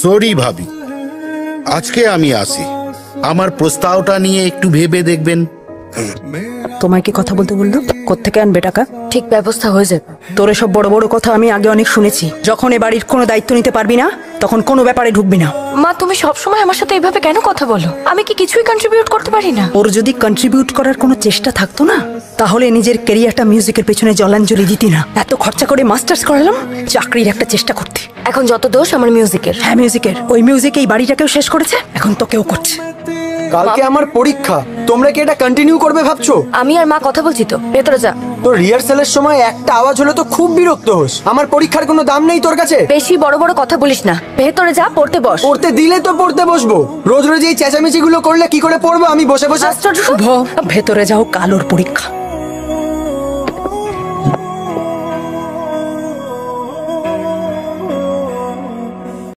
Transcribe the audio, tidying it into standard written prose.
Sorry ভাবি, আজকে আমি আসি। আমার প্রস্তাবটা নিয়ে একটু ভেবে দেখবেন। তোমায় কি কথা বলতে বললো? কোত্থেকে আনবে টাকা? ঠিক ব্যবস্থা হয়ে যাবে। তোর এসব বড় বড় কথা আমি আগে অনেক শুনেছি। যখন এ বাড়ির কোনো দায়িত্ব নিতে পারবি না, তখন কোনো ব্যাপারে ঢুকবি না। মা, তুমি সবসময় আমার সাথে এইভাবে কেন কথা বলো? আমি কি কিছুই কন্ট্রিবিউট করতে পারি না? ওর যদি কন্ট্রিবিউট করার কোনো চেষ্টা থাকতো না, তাহলে নিজের ক্যারিয়ারটা মিউজিকের পেছনে জলাঞ্জলি দিতি না। এত খরচা করে মাস্টার্স করালাম চাকরির একটা চেষ্টা করতে। এখন যত দোষ আমার মিউজিকের। হ্যাঁ, মিউজিকের। ওই মিউজিক এই বাড়িটাকেও শেষ করেছে, এখন তোকেও করছে। কালকে আমার পরীক্ষা, তোমরা কি এটা কন্টিনিউ করবে ভাবছো? আমি আর মা কথা বলছি তো, ভেতরে যা। তোর রিহার্সালের সময় একটা আওয়াজ হলে তো খুব বিরক্ত হোস। আমার পরীক্ষার কোনো দাম নেই তোর কাছে? বেশি বড় বড় কথা বলিস না, ভেতরে যা, পড়তে বস। পড়তে দিলে তো পড়তে বসবো, রোজ রোজ এই চেঁচামেচি গুলো করলে কি করে পড়বো আমি বসে বসে? আশ্চর্য। শুভ, ভেতরে যাও, কালোর পরীক্ষা।